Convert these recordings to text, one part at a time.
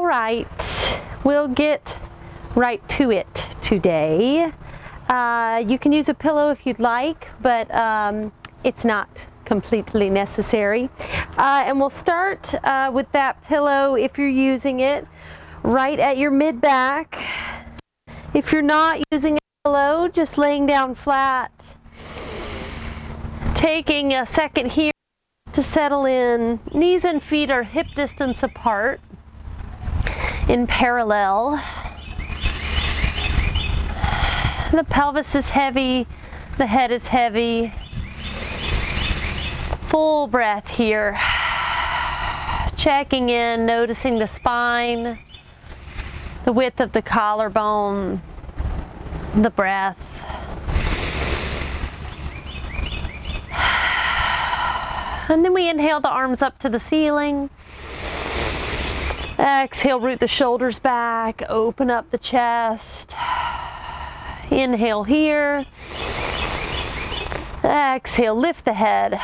All right, we'll get right to it today. You can use a pillow if you'd like, but it's not completely necessary. And we'll start with that pillow, if you're using it, right at your mid-back. If you're not using a pillow, just laying down flat. Taking a second here to settle in. Knees and feet are hip distance apart in parallel. The pelvis is heavy, the head is heavy. Full breath here. Checking in, noticing the spine, the width of the collarbone, the breath. And then we inhale the arms up to the ceiling. Exhale, root the shoulders back, open up the chest. Inhale here. Exhale, lift the head.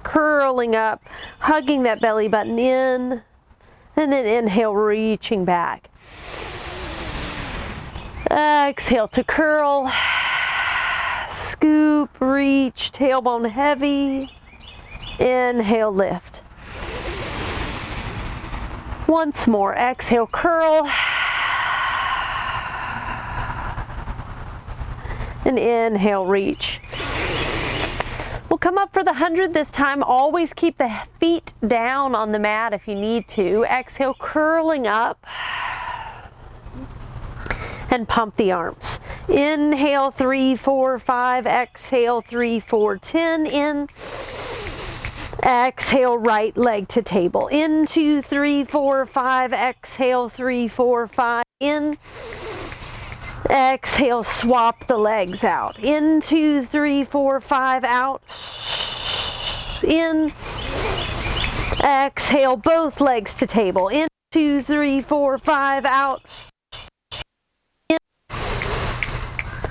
Curling up, hugging that belly button in. And then inhale, reaching back. Exhale to curl. Scoop, reach, tailbone heavy. Inhale, lift. Once more, exhale, curl. And inhale, reach. We'll come up for the 100 this time. Always keep the feet down on the mat if you need to. Exhale, curling up. And pump the arms. Inhale, 3, 4, 5. Exhale, 3, 4, 10. In. Exhale, right leg to table. In, 2, 3, 4, 5. Exhale, 3, 4, 5. In. Exhale, swap the legs out. In, 2, 3, 4, 5. Out. In. Exhale, both legs to table. In, 2, 3, 4, 5. Out.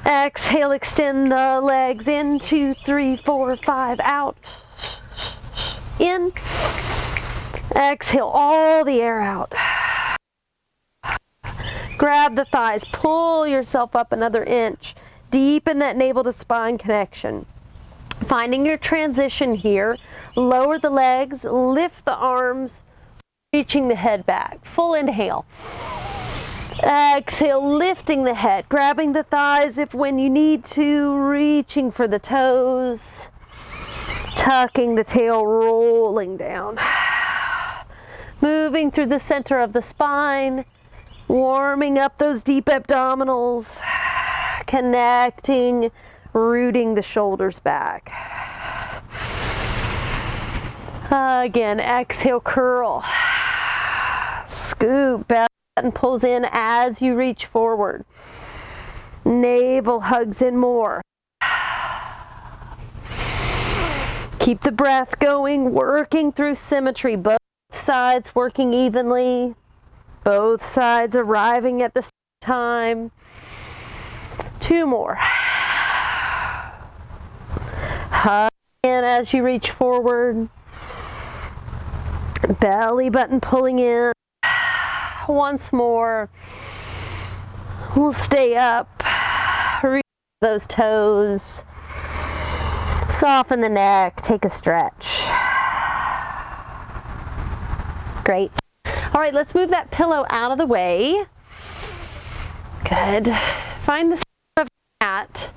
Exhale, extend the legs. In, 2, 3, 4, 5. Out. In. Exhale, all the air out. Grab the thighs, pull yourself up another inch. Deepen that navel to spine connection. Finding your transition here. Lower the legs, lift the arms, reaching the head back. Full inhale. Exhale, lifting the head, grabbing the thighs if when you need to, reaching for the toes, tucking the tail, rolling down. Moving through the center of the spine, warming up those deep abdominals, connecting, rooting the shoulders back. Again, exhale, curl, scoop back. And pulls in as you reach forward. Navel hugs in more. Keep the breath going, working through symmetry. Both sides working evenly. Both sides arriving at the same time. 2 more. Hug in as you reach forward. Belly button pulling in. Once more. We'll stay up. Reach those toes. Soften the neck. Take a stretch. Great. All right, let's move that pillow out of the way. Good. Find the center of the mat.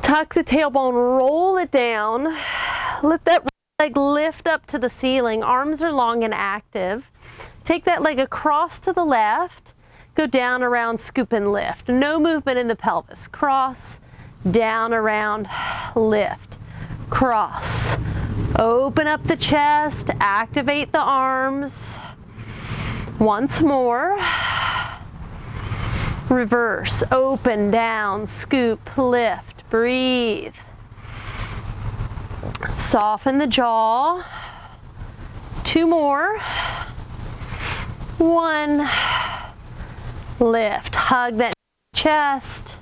Tuck the tailbone, roll it down. Let that leg lift up to the ceiling. Arms are long and active. Take that leg across to the left, go down, around, scoop and lift. No movement in the pelvis. Cross, down, around, lift, cross. Open up the chest, activate the arms. Once more. Reverse, open, down, scoop, lift, breathe. Soften the jaw. 2 more. 1, lift, hug that chest,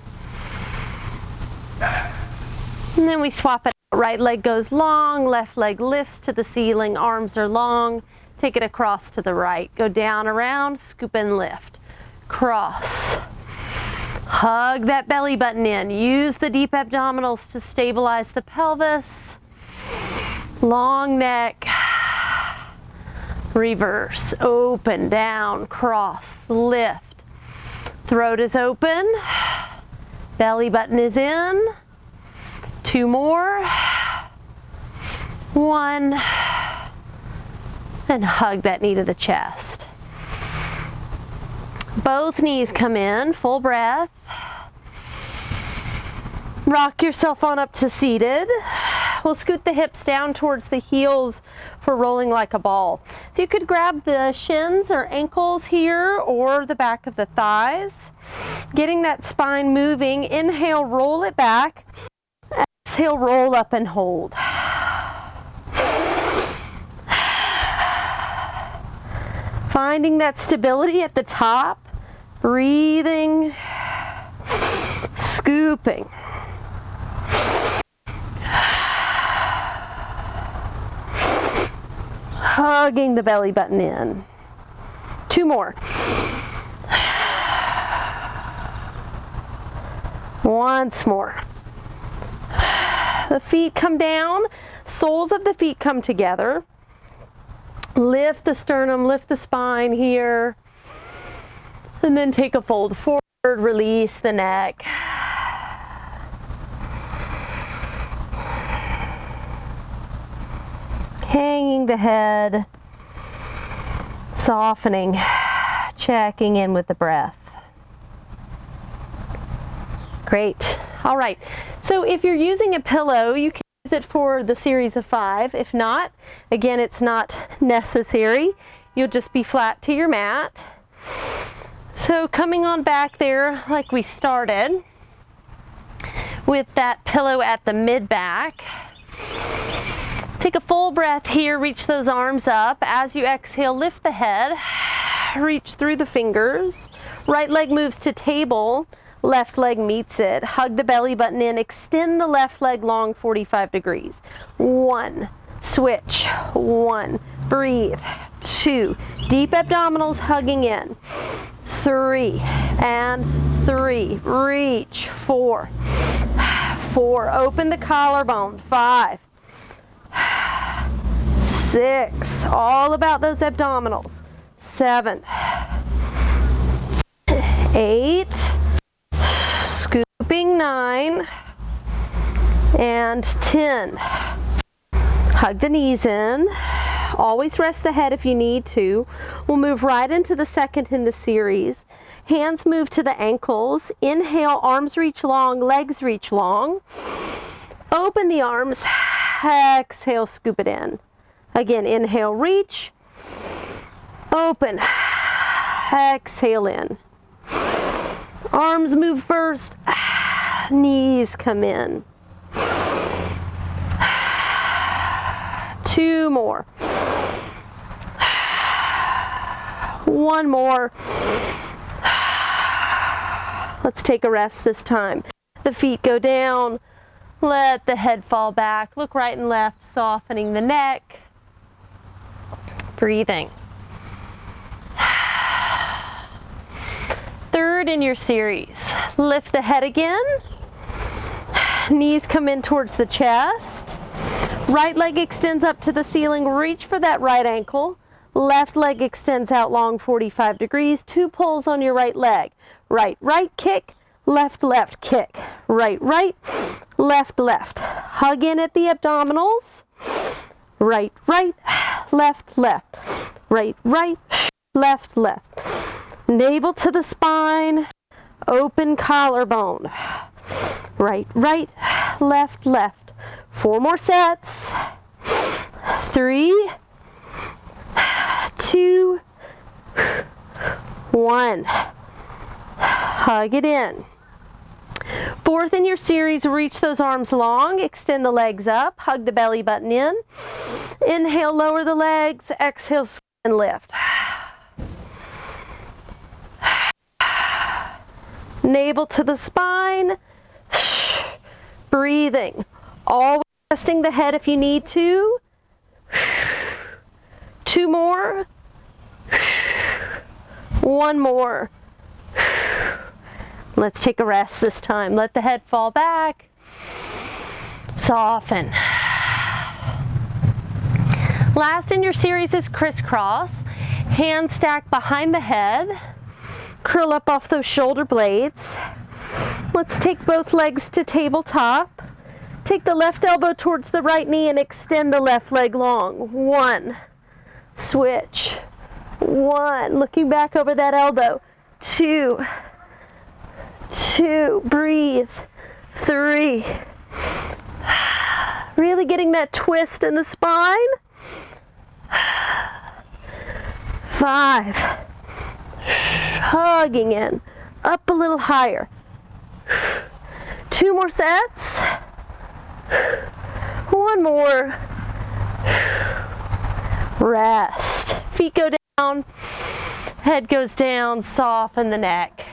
and then we swap it. Right leg goes long, left leg lifts to the ceiling, arms are long. Take it across to the right. Go down, around, scoop and lift. Cross. Hug that belly button in. Use the deep abdominals to stabilize the pelvis. Long neck. Reverse. Open, down, cross, lift. Throat is open. Belly button is in. 2 more. 1. And hug that knee to the chest. Both knees come in, full breath. Rock yourself on up to seated. We'll scoot the hips down towards the heels for rolling like a ball. So you could grab the shins or ankles here or the back of the thighs. Getting that spine moving. Inhale, roll it back. Exhale, roll up and hold. Finding that stability at the top. Breathing. Scooping. Hugging the belly button in. 2 more. Once more. The feet come down. Soles of the feet come together. Lift the sternum, lift the spine here. And then take a fold forward, release the neck. Hanging the head, softening, checking in with the breath. Great. All right. So if you're using a pillow, you can use it for the series of 5. If not, again, it's not necessary. You'll just be flat to your mat. So coming on back there like we started with that pillow at the mid-back. Take a full breath here, reach those arms up. As you exhale, lift the head, reach through the fingers. Right leg moves to table, left leg meets it. Hug the belly button in, extend the left leg long 45 degrees. 1, switch, 1, breathe, 2, deep abdominals hugging in. 3, and 3, reach, 4, 4, open the collarbone, 5, 6, all about those abdominals. 7, 8, scooping 9, and 10. Hug the knees in. Always rest the head if you need to. We'll move right into the second in the series. Hands move to the ankles. Inhale, arms reach long, legs reach long. Open the arms. Exhale, scoop it in. Again, inhale, reach. Open. Exhale in. Arms move first. Knees come in. 2 more. 1 more. Let's take a rest this time. The feet go down. Let the head fall back. Look right and left, softening the neck. Breathing. Third in your series. Lift the head again. Knees come in towards the chest. Right leg extends up to the ceiling. Reach for that right ankle. Left leg extends out long 45 degrees. 2 pulls on your right leg. Right, right, kick. Left, left, kick. Right, right, left, left. Hug in at the abdominals. Right, right, left, left. Right, right, left, left. Navel to the spine. Open collarbone. Right, right, left, left. 4 more sets. 3, 2, 1. Hug it in. Fourth in your series, reach those arms long, extend the legs up, hug the belly button in. Inhale, lower the legs, exhale, and lift. Navel to the spine. Breathing. Always resting the head if you need to. 2 more. One more. Let's take a rest this time. Let the head fall back. Soften. Last in your series is crisscross. Hands stacked behind the head. Curl up off those shoulder blades. Let's take both legs to tabletop. Take the left elbow towards the right knee and extend the left leg long. One. Switch. One. Looking back over that elbow. Two. Two. Breathe. Three. Really getting that twist in the spine. 5. Hugging in. Up a little higher. 2 more sets. 1 more. Rest. Feet go down. Head goes down. Soften the neck.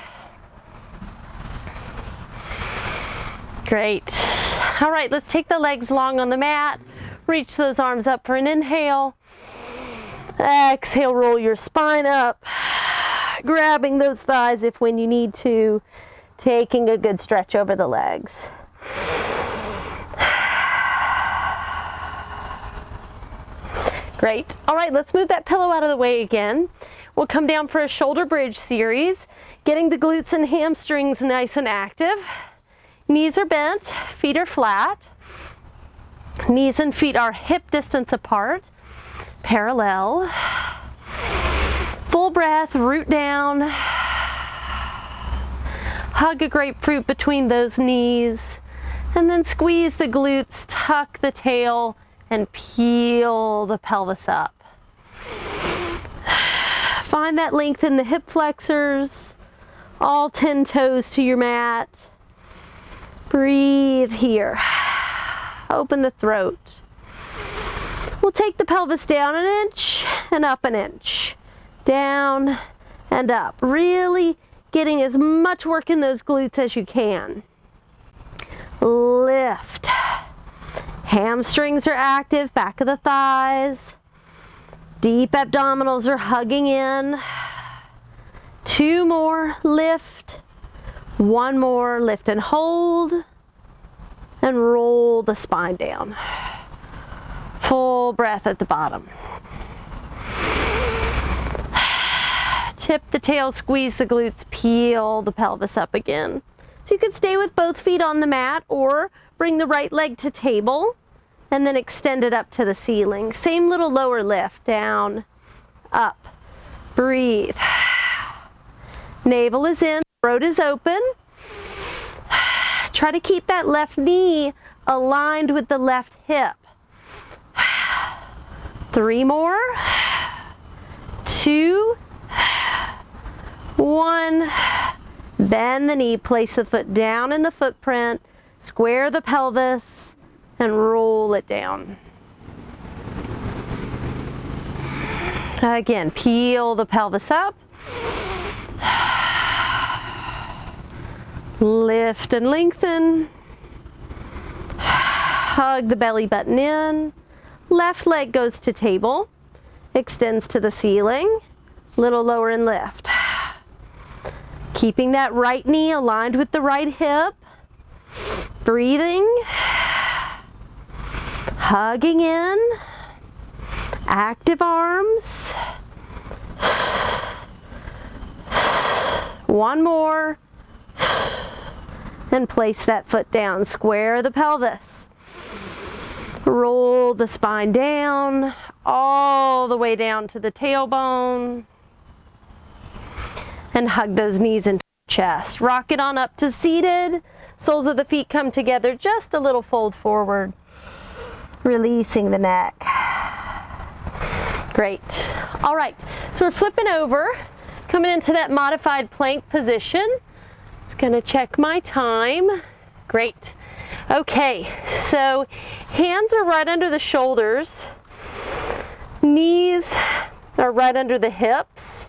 Great. All right, let's take the legs long on the mat. Reach those arms up for an inhale. Exhale, roll your spine up. Grabbing those thighs if when you need to. Taking a good stretch over the legs. Great. All right, let's move that pillow out of the way again. We'll come down for a shoulder bridge series, getting the glutes and hamstrings nice and active. Knees are bent, feet are flat. Knees and feet are hip distance apart, parallel. Full breath, root down. Hug a grapefruit between those knees. And then squeeze the glutes, tuck the tail, and peel the pelvis up. Find that length in the hip flexors, all 10 toes to your mat. Breathe here. Open the throat. We'll take the pelvis down an inch and up an inch. Down and up. Really getting as much work in those glutes as you can. Lift. Hamstrings are active, back of the thighs. Deep abdominals are hugging in. 2 more, lift. 1 more, lift and hold. And roll the spine down. Full breath at the bottom. Tip the tail, squeeze the glutes, peel the pelvis up again. So you could stay with both feet on the mat or bring the right leg to table and then extend it up to the ceiling. Same little lower lift, down, up, breathe. Navel is in, throat is open. Try to keep that left knee aligned with the left hip. 3 more, 2, 1. Bend the knee, place the foot down in the footprint, square the pelvis, and roll it down. Again, peel the pelvis up. Lift and lengthen. Hug the belly button in. Left leg goes to table. Extends to the ceiling. Little lower and lift. Keeping that right knee aligned with the right hip. Breathing. Hugging in. Active arms. 1 more. And place that foot down. Square the pelvis. Roll the spine down, all the way down to the tailbone. And hug those knees into the chest. Rock it on up to seated. Soles of the feet come together, just a little fold forward. Releasing the neck. Great. All right, so we're flipping over, coming into that modified plank position. Just gonna check my time. Great. Okay, so hands are right under the shoulders. Knees are right under the hips.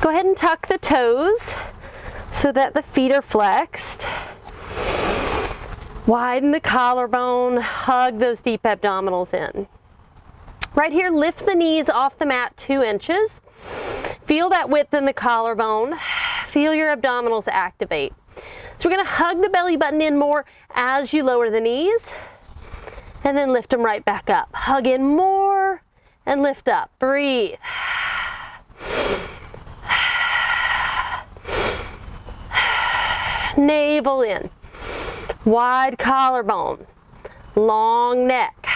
Go ahead and tuck the toes so that the feet are flexed. Widen the collarbone, hug those deep abdominals in. Right here, lift the knees off the mat 2 inches. If Feel that width in the collarbone. Feel your abdominals activate. So we're going to hug the belly button in more as you lower the knees, and then lift them right back up. Hug in more and lift up. Breathe. Navel in. Wide collarbone. Long neck.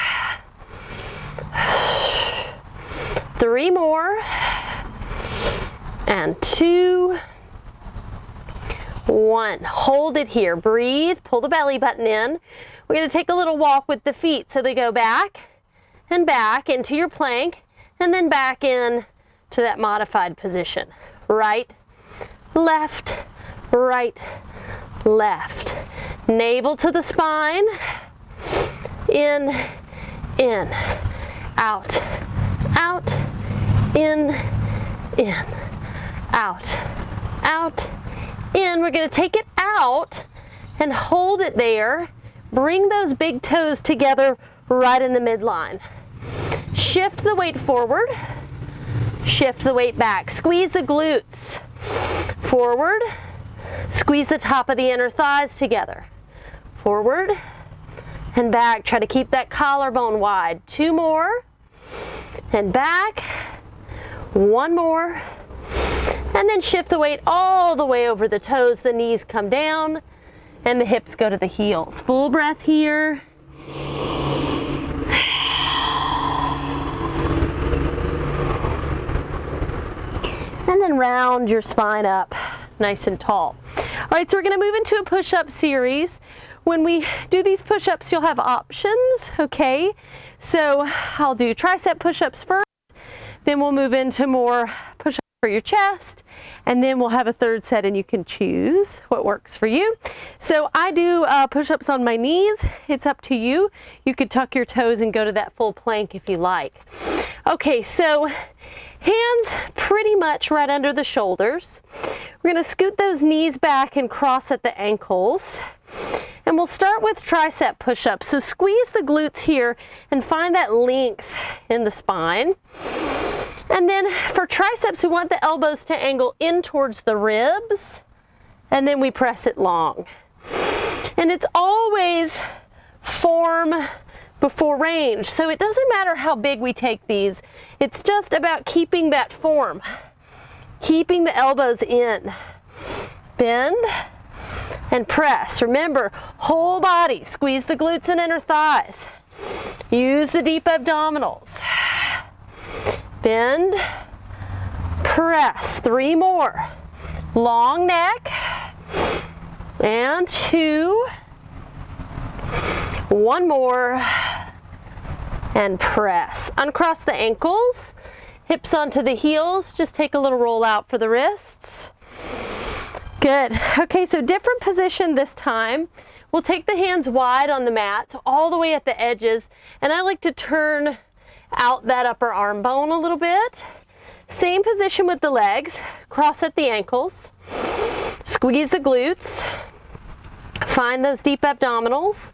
3 more. And 2. 1. Hold it here. Breathe. Pull the belly button in. We're going to take a little walk with the feet so they go back and back into your plank, and then back in to that modified position. Right, left, right, left. Navel to the spine. In, out, out, in, out, in. We're going to take it out and hold it there. Bring those big toes together right in the midline. Shift the weight forward. Shift the weight back. Squeeze the glutes. Forward. Squeeze the top of the inner thighs together. Forward and back. Try to keep that collarbone wide. 2 more. And back. 1 more. And then shift the weight all the way over the toes. The knees come down and the hips go to the heels. Full breath here. And then round your spine up nice and tall. All right, so we're going to move into a push-up series. When we do these push-ups, you'll have options, okay? So I'll do tricep push-ups first, then we'll move into more push-ups for your chest, and then we'll have a third set and you can choose what works for you. So I do push-ups on my knees. It's up to you. You could tuck your toes and go to that full plank if you like. Okay, so hands pretty much right under the shoulders. We're going to scoot those knees back and cross at the ankles. And we'll start with tricep push-ups. So squeeze the glutes here and find that length in the spine. And then for triceps, we want the elbows to angle in towards the ribs, and then we press it long. And it's always form before range. So it doesn't matter how big we take these. It's just about keeping that form, keeping the elbows in. Bend and press. Remember, whole body. Squeeze the glutes and inner thighs. Use the deep abdominals. Bend, press. 3 more. Long neck. And 2. 1 more. And press. Uncross the ankles. Hips onto the heels. Just take a little roll out for the wrists. Good. Okay, so different position this time. We'll take the hands wide on the mat, so all the way at the edges. And I like to turn out that upper arm bone a little bit. Same position with the legs. Cross at the ankles. Squeeze the glutes. Find those deep abdominals.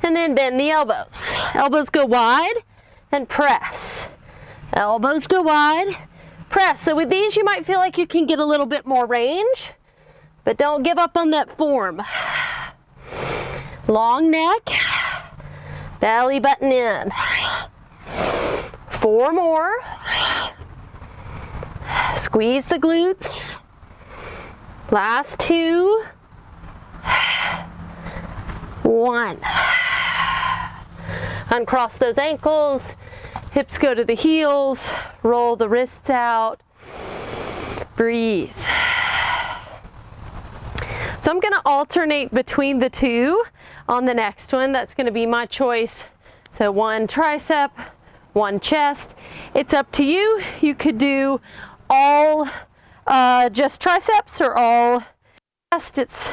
And then bend the elbows. Elbows go wide and press. Elbows go wide, press. So with these, you might feel like you can get a little bit more range, but don't give up on that form. Long neck, belly button in. 4 more. Squeeze the glutes. Last 2. 1. Uncross those ankles. Hips go to the heels. Roll the wrists out. Breathe. So I'm going to alternate between the 2 on the next one. That's going to be my choice. So 1 tricep, 1 chest. It's up to you. You could do all just triceps or all chest. It's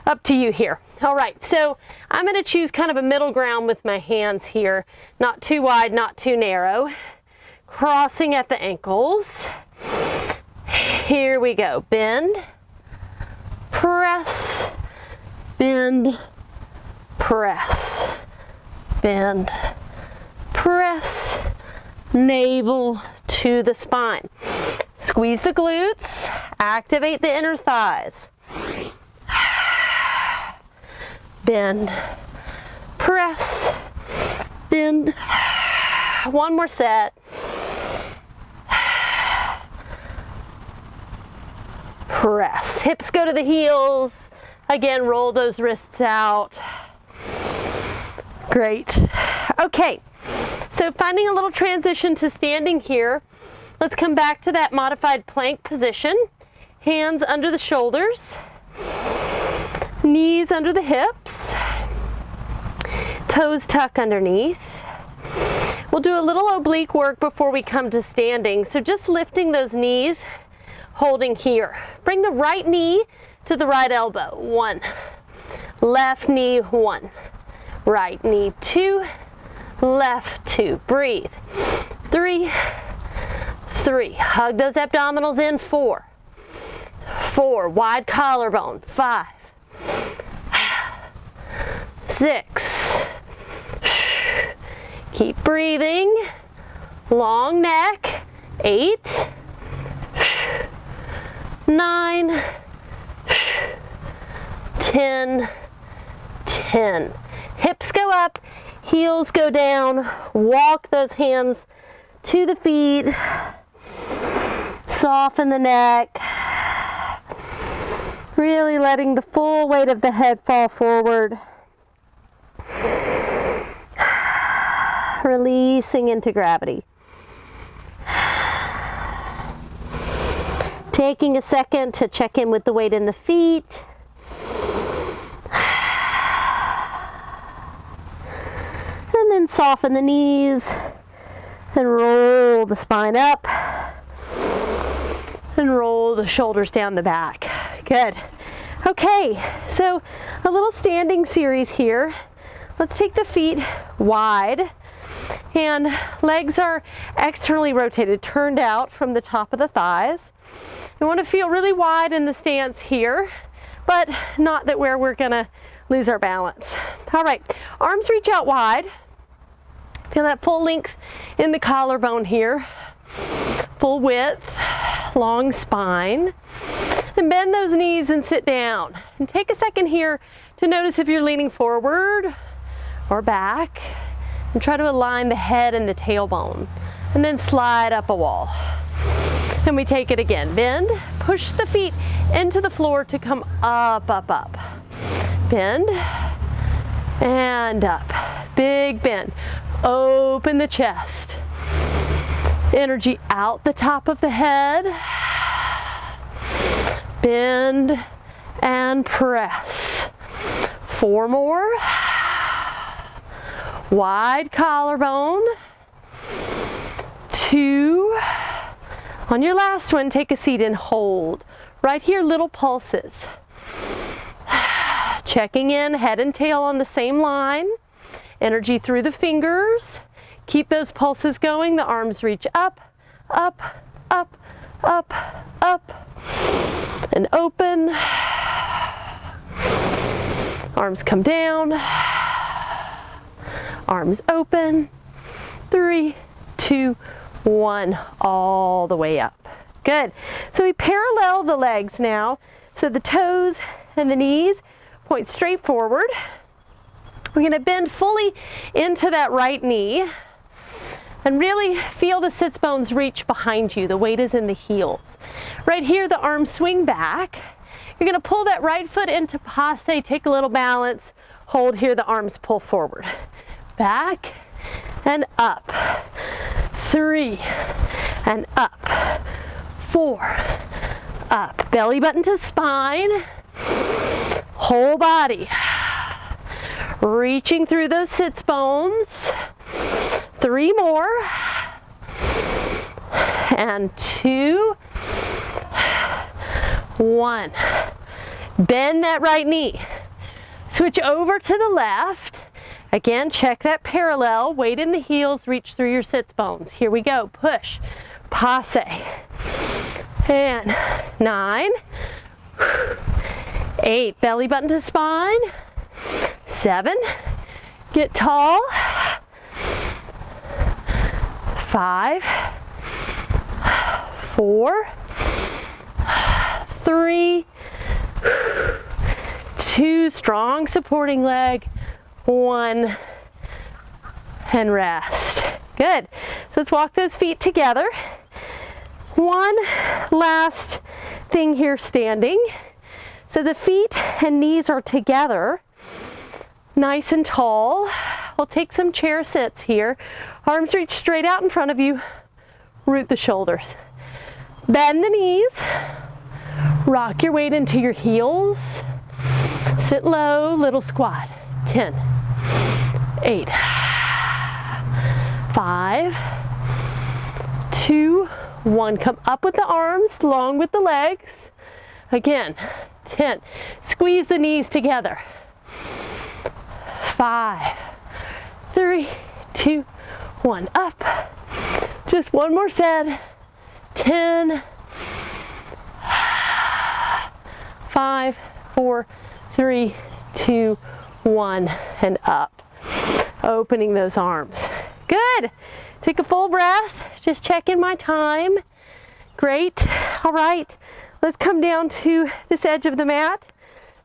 up to you here. All right, so I'm going to choose kind of a middle ground with my hands here. Not too wide, not too narrow. Crossing at the ankles. Here we go. Bend, press, bend, press, bend, press, navel to the spine. Squeeze Squeeze the glutes, activate the inner thighs. Bend, press, bend. One more set. Press. Hips go to the heels. Again, roll those wrists out. Great. Okay, so finding a little transition to standing here. Let's come back to that modified plank position. Hands under the shoulders. Knees under the hips. Toes tuck underneath. We'll do a little oblique work before we come to standing. So just lifting those knees, holding here. Bring the right knee to the right elbow. 1. Left knee, 1. Right knee, 2. Left, 2. Breathe. 3. 3. Hug those abdominals in. 4. 4. Wide collarbone. 5. 6. Keep breathing. Long neck. 8. 9. 10. 10. Hips go up, heels go down. Walk those hands to the feet. Soften the neck. Really letting the full weight of the head fall forward. Releasing into gravity. Taking a second to check in with the weight in the feet. And then soften the knees and roll the spine up and roll the shoulders down the back. Good. Okay, so a little standing series here. Let's take the feet wide and legs are externally rotated, turned out from the top of the thighs. You want to feel really wide in the stance here, but not that where we're gonna lose our balance. All right, arms reach out wide. Feel that full length in the collarbone here. Full width, long spine. And bend those knees and sit down. And take a second here to notice if you're leaning forward or back. And try to align the head and the tailbone. And then slide up a wall. And we take it again. Bend, push the feet into the floor to come up, up, up. Bend, and up. Big bend. Open the chest. Energy out the top of the head. Bend and press. 4 more. Wide collarbone. 2. On your last one, take a seat and hold. Right here, little pulses. Checking in, head and tail on the same line. Energy through the fingers. Keep those pulses going. The arms reach up, up, up, up, up, and open. Arms come down. Arms open. 3, 2, 1. All the way up. Good. So we parallel the legs now. So the toes and the knees point straight forward. We're going to bend fully into that right knee and really feel the sits bones reach behind you. The weight is in the heels. Right here, the arms swing back. You're going to pull that right foot into passe, take a little balance, hold here, the arms pull forward. Back and up. 3 and up. 4, up. Belly button to spine. Whole body. Reaching through those sits bones. 3 more. And 2. 1. Bend that right knee. Switch over to the left. Again, check that parallel. Weight in the heels. Reach through your sits bones. Here we go. Push. Passe. And 9. 8. Belly button to spine. 7. Get tall. 5. 4. 3, 2, strong supporting leg, 1, and rest. Good. So let's walk those feet together. One last thing here standing. So the feet and knees are together, nice and tall. We'll take some chair sits here. Arms reach straight out in front of you. Root the shoulders. Bend the knees. Rock your weight into your heels. Sit low, little squat. 10, 8, 5, 2, 1. Come up with the arms, long with the legs. Again, 10. Squeeze the knees together. 5, 3, 2, 1. Up. Just one more set. 10, 5, 4, 3, 2, 1, and up. Opening those arms. Good. Take a full breath. Just checking my time. Great. All right. Let's come down to this edge of the mat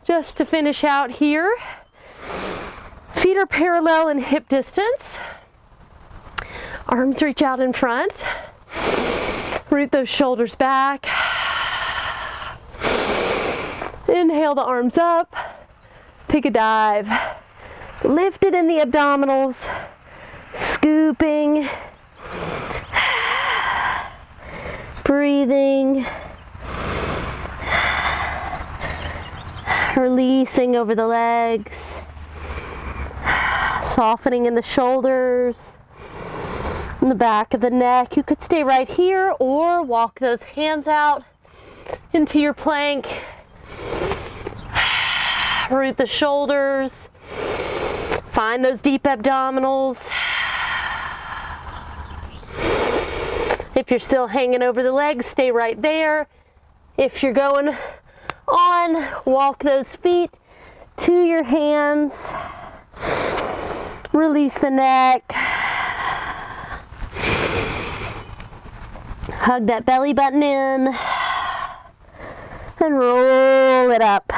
just to finish out here. Feet are parallel in hip distance. Arms reach out in front. Root those shoulders back. Inhale the arms up. Take a dive. Lift it in the abdominals. Scooping. Breathing. Releasing over the legs. Softening in the shoulders. In the back of the neck. You could stay right here or walk those hands out into your plank. Root the shoulders. Find those deep abdominals. If you're still hanging over the legs, stay right there. If you're going on, walk those feet to your hands. Release the neck. Hug that belly button in. And roll it up.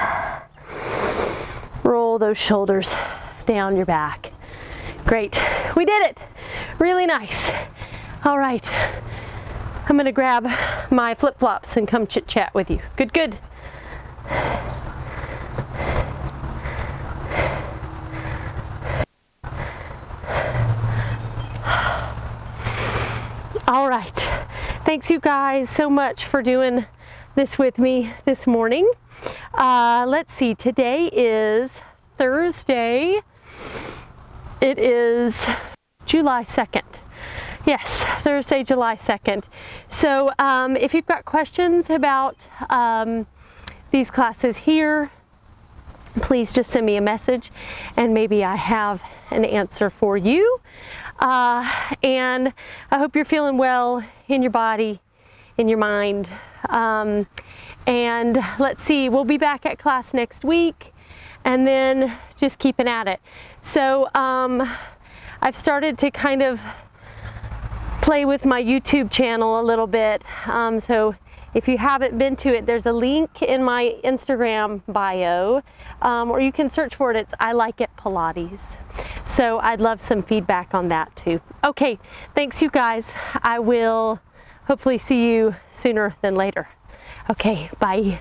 Roll those shoulders down your back. Great. We did it. Really nice. All right. I'm going to grab my flip-flops and come chit-chat with you. Good, good. All right. Thanks you guys so much for doing this with me this morning. Let's see, today is Thursday. It is July 2nd. Yes, Thursday, July 2nd. So if you've got questions about these classes here, please just send me a message and maybe I have an answer for you. And I hope you're feeling well in your body, in your mind. And let's see, we'll be back at class next week and then just keeping at it. So I've started to kind of play with my YouTube channel a little bit. So if you haven't been to it, there's a link in my Instagram bio, or you can search for it. It's I Like It Pilates. So I'd love some feedback on that too. Okay, thanks you guys. I will hopefully see you sooner than later. Okay, bye.